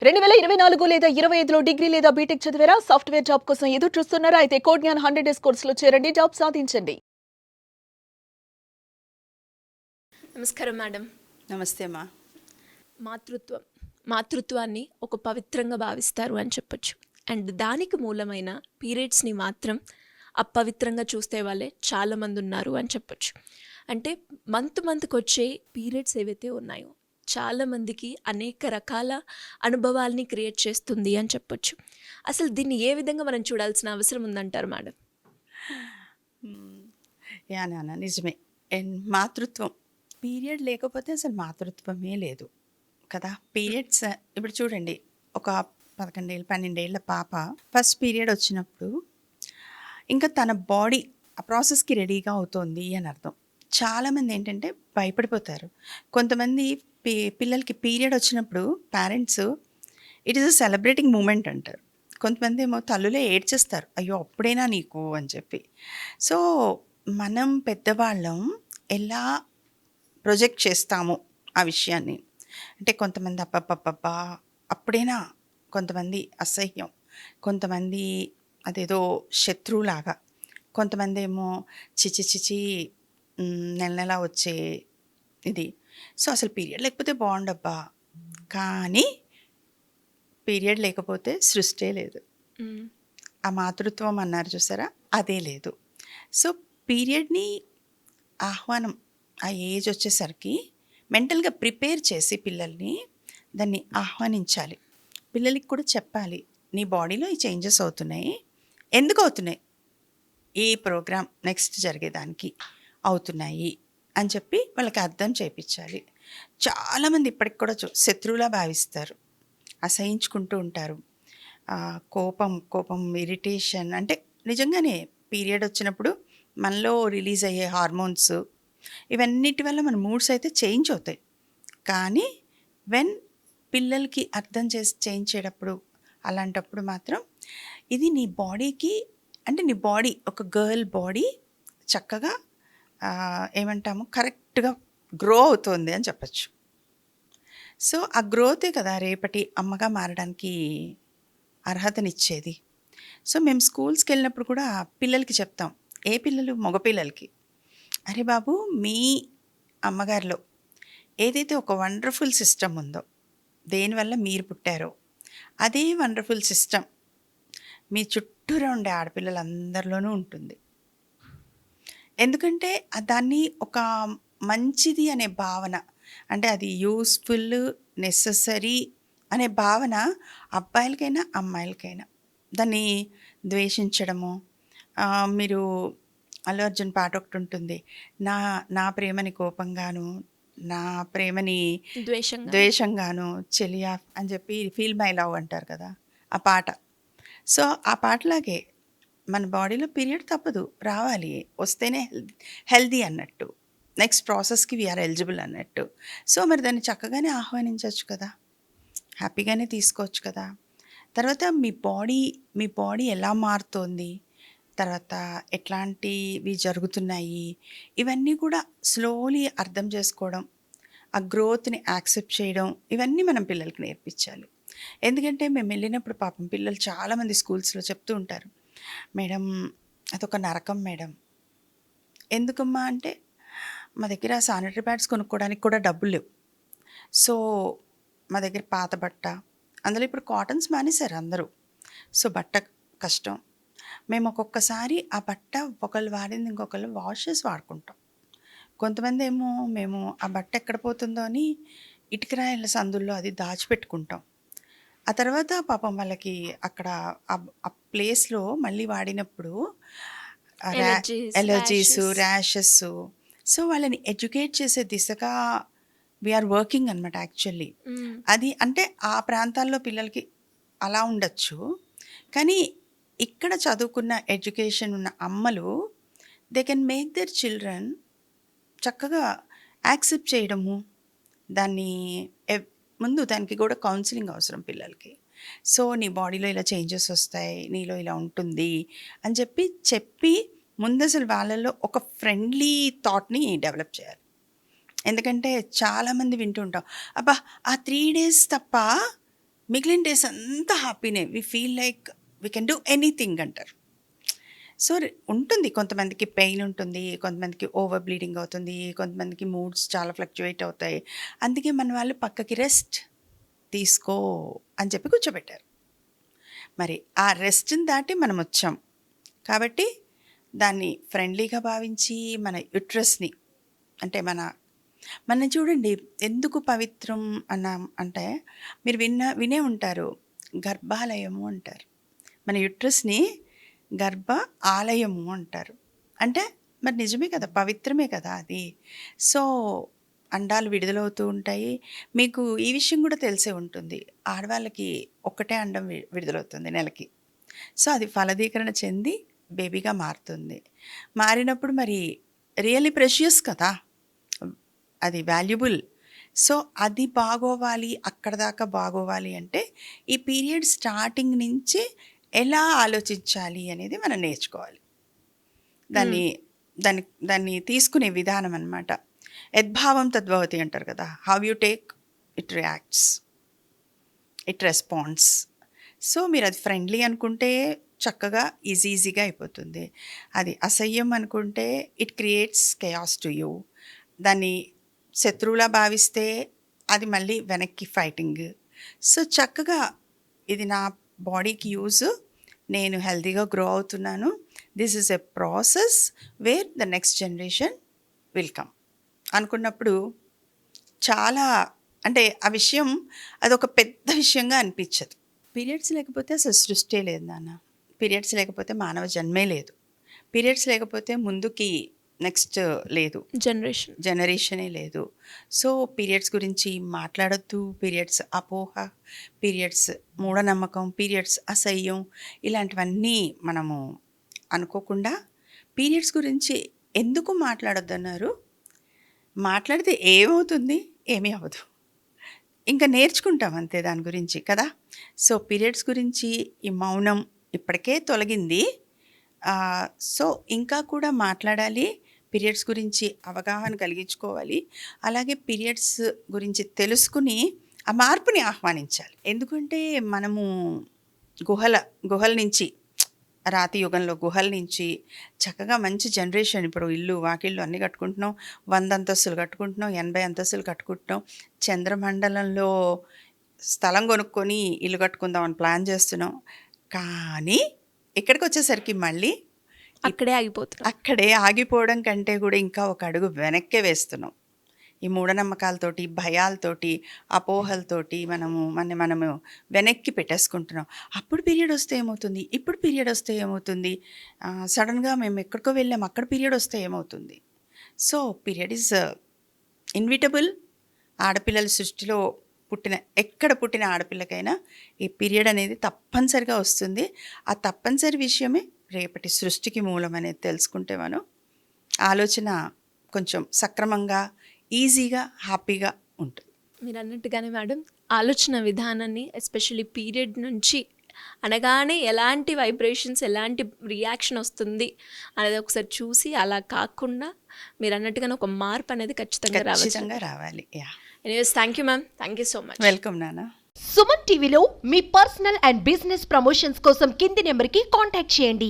2024 లేదా 25లో డిగ్రీ లేదా బీటెక్ చదివారా? సాఫ్ట్‌వేర్ జాబ్ కోసం ఎదురు చూస్తున్నారా? అయితే కోడ్ జ్ఞాన్ 100 డేస్ కోర్సులో చేరండి. జాబ్ సాధించండి. నమస్కారం మేడం. నమస్తే అమ్మా. మాతృత్వం మాతృత్వాన్ని ఒక పవిత్రంగా భావిస్తారు అని చెప్పొచ్చు. అండ్ దానికి మూలమైన పీరియడ్స్ని మాత్రం అపవిత్రంగా చూస్తే వాళ్ళే చాలామంది ఉన్నారు అని చెప్పొచ్చు. అంటే మంత్కి వచ్చే పీరియడ్స్ ఏవైతే ఉన్నాయో చాలామందికి అనేక రకాల అనుభవాల్ని క్రియేట్ చేస్తుంది అని చెప్పొచ్చు. అసలు దీన్ని ఏ విధంగా మనం చూడాల్సిన అవసరం ఉందంటారు మేడం? యా నాన్న, నిజమే. అండ్ మాతృత్వం, పీరియడ్ లేకపోతే అసలు మాతృత్వమే లేదు కదా. పీరియడ్స్ ఇప్పుడు చూడండి, ఒక 11 ఏళ్ళ 12 ఏళ్ళ పాప ఫస్ట్ పీరియడ్ వచ్చినప్పుడు ఇంకా తన బాడీ ఆ ప్రాసెస్కి రెడీగా అవుతోంది అని అర్థం. చాలామంది ఏంటంటే భయపడిపోతారు. కొంతమంది పిల్లలకి పీరియడ్ వచ్చినప్పుడు parents it is a celebrating moment అంటారు. కొంతమంది ఏమో తల్లులే ఏడ్చేస్తారు, అయ్యో అప్పుడేనా నీకు అని చెప్పి. సో మనం పెద్దవాళ్ళం ఎలా ప్రొజెక్ట్ చేస్తాము ఆ విషయాన్ని అంటే, కొంతమంది అబ్బబ్బబ్బబ్బా అప్పుడేనా, కొంతమంది అసహ్యం, కొంతమంది అదేదో శత్రువులాగా, కొంతమంది ఏమో చిచి చిచి నెల నెల వచ్చే ఇది. సో అసలు పీరియడ్ లేకపోతే బాగుండబ్బా, కానీ పీరియడ్ లేకపోతే సృష్టే లేదు. ఆ మాతృత్వం అన్నారు చూసారా, అదే లేదు. సో పీరియడ్ని ఆహ్వానం, ఆ ఏజ్ వచ్చేసరికి మెంటల్గా ప్రిపేర్ చేసి పిల్లల్ని దాన్ని ఆహ్వానించాలి. పిల్లలకి కూడా చెప్పాలి, నీ బాడీలో ఈ చేంజెస్ అవుతున్నాయి, ఎందుకు అవుతున్నాయి, ఈ ప్రోగ్రామ్ నెక్స్ట్ జరిగేదానికి అవుతున్నాయి అని చెప్పి వాళ్ళకి అర్థం చేయించాలి. చాలామంది ఇప్పటికి కూడా శత్రువులా భావిస్తారు, అసహించుకుంటూ ఉంటారు. కోపం ఇరిటేషన్, అంటే నిజంగానే పీరియడ్ వచ్చినప్పుడు మనలో రిలీజ్ అయ్యే హార్మోన్స్ ఇవన్నిటి వల్ల మన మూడ్స్ అయితే చేంజ్ అవుతాయి. కానీ వెన్ పిల్లలకి అర్థం చేసి చేంజ్ చేయటప్పుడు, అలాంటప్పుడు మాత్రం ఇది నీ బాడీకి, అంటే నీ బాడీ ఒక గర్ల్ బాడీ చక్కగా ఏమంటాము కరెక్ట్గా గ్రో అవుతుంది అని చెప్పచ్చు. సో ఆ గ్రోతే కదా రేపటి అమ్మగా మారడానికి అర్హతనిచ్చేది. సో మేము స్కూల్స్కి వెళ్ళినప్పుడు కూడా పిల్లలకి చెప్తాం, ఏ పిల్లలు, మగపిల్లలకి, అరే బాబు మీ అమ్మగారిలో ఏదైతే ఒక వండర్ఫుల్ సిస్టమ్ ఉందో, దేనివల్ల మీరు పుట్టారో అదే వండర్ఫుల్ సిస్టమ్ మీ చుట్టూరా ఉండే ఆడపిల్లలందరిలోనూ ఉంటుంది. ఎందుకంటే దాన్ని ఒక మంచిది అనే భావన, అంటే అది యూస్ఫుల్, నెససరీ అనే భావన అబ్బాయిలకైనా అమ్మాయిలకైనా. దాన్ని ద్వేషించడము, మీరు అల్లు అర్జున్ పాట ఒకటి ఉంటుంది, నా నా ప్రేమని కోపంగాను, నా ప్రేమని ద్వేషంగాను, చెలియా అని చెప్పి ఫీల్ మై లవ్ అంటారు కదా ఆ పాట. సో ఆ పాటలాగే మన బాడీలో పీరియడ్ తప్పదు, రావాలి, వస్తేనే హెల్దీ అన్నట్టు, నెక్స్ట్ ప్రాసెస్కి వీఆర్ ఎలిజిబుల్ అన్నట్టు. సో మరి దాన్ని చక్కగానే ఆహ్వానించవచ్చు కదా, హ్యాపీగానే తీసుకోవచ్చు కదా. తర్వాత మీ బాడీ ఎలా మారుతోంది, తర్వాత ఎట్లాంటివి జరుగుతున్నాయి, ఇవన్నీ కూడా స్లోలీ అర్థం చేసుకోవడం, ఆ గ్రోత్ని యాక్సెప్ట్ చేయడం, ఇవన్నీ మనం పిల్లలకి నేర్పించాలి. ఎందుకంటే మేము వెళ్ళినప్పుడు పాపం పిల్లలు చాలామంది స్కూల్స్లో చెప్తూ ఉంటారు, మేడం అదొక నరకం మేడం. ఎందుకమ్మా అంటే, మా దగ్గర శానిటరీ ప్యాడ్స్ కొనుక్కోవడానికి కూడా డబ్బులు లేవు. సో మా దగ్గర పాత బట్ట, అందులో ఇప్పుడు కాటన్స్ మానేశారు అందరూ, సో బట్ట కష్టం. మేము ఒక్కొక్కసారి ఆ బట్ట ఒకళ్ళు వాడింది ఇంకొకళ్ళు వాష్ చేసి వాడుకుంటాం. కొంతమంది ఏమో మేము ఆ బట్ట ఎక్కడ పోతుందో అని ఇటుకరాయల సందుల్లో అది దాచిపెట్టుకుంటాం. ఆ తర్వాత పాపం వాళ్ళకి అక్కడ ఆ ప్లేస్లో మళ్ళీ వాడినప్పుడు ఎలర్జీస్, ర్యాషెస్. సో వాళ్ళని ఎడ్యుకేట్ చేసే దిశగా వీఆర్ వర్కింగ్ అనమాట యాక్చువల్లీ. అది అంటే ఆ ప్రాంతాల్లో పిల్లలకి అలా ఉండొచ్చు, కానీ ఇక్కడ చదువుకున్న ఎడ్యుకేషన్ ఉన్న అమ్మలు they can make their children చక్కగా యాక్సెప్ట్ చేయడము. దాన్ని ముందు దానికి కూడా కౌన్సిలింగ్ అవసరం పిల్లలకి. సో నీ బాడీలో ఇలా చేంజెస్ వస్తాయి, నీలో ఇలా ఉంటుంది అని చెప్పి ముందు అసలు వాళ్ళల్లో ఒక ఫ్రెండ్లీ థాట్ని డెవలప్ చేయాలి. ఎందుకంటే చాలామంది వింటూ ఉంటాం, అబ్బా ఆ 3 days తప్ప మిగిలిన డేస్ అంతా హ్యాపీనే, we feel like we can do anything అంటారు. సో ఉంటుంది, కొంతమందికి పెయిన్ ఉంటుంది, కొంతమందికి ఓవర్ బ్లీడింగ్ అవుతుంది, కొంతమందికి మూడ్స్ చాలా ఫ్లక్చువేట్ అవుతాయి. అందుకే మన వాళ్ళు పక్కకి రెస్ట్ తీసుకో అని చెప్పి కూర్చోబెట్టారు. మరి ఆ రెస్ట్ని దాటి మనం వచ్చాం కాబట్టి దాన్ని ఫ్రెండ్లీగా భావించి మన యుట్రస్ని, అంటే మన చూడండి ఎందుకు పవిత్రం అంటే మీరు వినే ఉంటారు, గర్భాలయము అంటారు. మన యుట్రస్ని గర్భ ఆలయము అంటారు. అంటే మరి నిజమే కదా, పవిత్రమే కదా అది. సో అండాలు విడుదలవుతూ ఉంటాయి. మీకు ఈ విషయం కూడా తెలిసే ఉంటుంది, ఆడవాళ్ళకి ఒక్కటే అండం విడుదలవుతుంది నెలకి. సో అది ఫలదీకరణ చెంది బేబీగా మారుతుంది. మారినప్పుడు మరి రియల్లీ ప్రెషియస్ కదా, అది వాల్యుబుల్. సో అది బాగోవాలి, అక్కడ దాకా బాగోవాలి అంటే ఈ పీరియడ్ స్టార్టింగ్ నుంచి ఎలా ఆలోచించాలి అనేది మనం నేర్చుకోవాలి. దాన్ని తీసుకునే విధానం అన్నమాట. యద్భావం తద్భవతి అంటారు కదా, how you take it reacts, it responds. So మీరు అది ఫ్రెండ్లీ అనుకుంటే చక్కగా ఈజీగా అయిపోతుంది. అది అసహ్యం అనుకుంటే ఇట్ క్రియేట్స్ కెయాస్ టు యూ. దాన్ని శత్రువులా భావిస్తే అది మళ్ళీ వెనక్కి ఫైటింగ్. సో చక్కగా ఇది నా బాడీకి యూజ్, నేను హెల్తీగా గ్రో అవుతున్నాను, this is a process where the next generation will come అనుకున్నప్పుడు చాలా, అంటే ఆ విషయం అదొక పెద్ద విషయంగా అనిపించదు. పీరియడ్స్ లేకపోతే అసలు సృష్టి లేదు నాన్న, పీరియడ్స్ లేకపోతే మానవ జన్మే లేదు, పీరియడ్స్ లేకపోతే ముందుకి నెక్స్ట్ లేదు, జనరేషనే లేదు. సో పీరియడ్స్ గురించి మాట్లాడొద్దు, పీరియడ్స్ అపోహ, పీరియడ్స్ మూఢనమ్మకం, పీరియడ్స్ అసహ్యం, ఇలాంటివన్నీ మనము అనుకోకుండా పీరియడ్స్ గురించి ఎందుకు మాట్లాడొద్దు అన్నారు. మాట్లాడితే ఏమవుతుంది, ఏమీ అవ్వదు, ఇంకా నేర్చుకుంటాం అంతే దాని గురించి కదా. సో పీరియడ్స్ గురించి ఈ మౌనం ఇప్పటికే తొలగింది. సో ఇంకా కూడా మాట్లాడాలి, పీరియడ్స్ గురించి అవగాహన కలిగించుకోవాలి. అలాగే పీరియడ్స్ గురించి తెలుసుకుని ఆ మార్పుని ఆహ్వానించాలి. ఎందుకంటే మనము గుహల నుంచి, రాతి యుగంలో గుహల నుంచి చక్కగా మంచి జనరేషన్, ఇప్పుడు ఇల్లు వాకిళ్ళు అన్నీ కట్టుకుంటున్నాం, 100 అంతస్తులు కట్టుకుంటున్నాం, 80 అంతస్తులు కట్టుకుంటున్నాం, చంద్రమండలంలో స్థలం కొనుక్కొని ఇల్లు కట్టుకుందామని ప్లాన్ చేస్తున్నాం. కానీ ఇక్కడికి వచ్చేసరికి మళ్ళీ అక్కడే ఆగిపోవడం కంటే కూడా ఇంకా ఒక అడుగు వెనక్కే వేస్తున్నాం. ఈ మూఢనమ్మకాలతోటి, భయాలతోటి, అపోహలతోటి మనము వెనక్కి పెట్టేసుకుంటున్నాం. అప్పుడు పీరియడ్ వస్తే ఏమవుతుంది, ఇప్పుడు పీరియడ్ వస్తే ఏమవుతుంది, సడన్గా మేము ఎక్కడికో వెళ్ళాం అక్కడ పీరియడ్ వస్తే ఏమవుతుంది. So period is inevitable. ఆడపిల్లల సృష్టిలో ఎక్కడ పుట్టిన ఆడపిల్లకైనా ఈ పీరియడ్ అనేది తప్పనిసరిగా వస్తుంది. ఆ తప్పనిసరి విషయమే రేపటి సృష్టికి మూలం అనేది తెలుసుకుంటే మనం ఆలోచన కొంచెం సక్రమంగా, ఈజీగా, హ్యాపీగా ఉంటుంది. మీరు అన్నట్టుగానే మేడం, ఆలోచన విధానాన్ని ఎస్పెషల్లీ పీరియడ్ నుంచి అనగానే ఎలాంటి వైబ్రేషన్స్, ఎలాంటి రియాక్షన్ వస్తుంది అనేది ఒకసారి చూసి అలా కాకుండా మీరు అన్నట్టుగానే ఒక మార్పు అనేది ఖచ్చితంగా రావాలి. Anyways, thank you ma'am, thank you so much. Welcome నాన్న. సుమన్ టీవీలో మీ పర్సనల్ అండ్ బిజినెస్ ప్రమోషన్స్ కోసం కింది నెంబర్కి కాంటాక్ట్ చేయండి.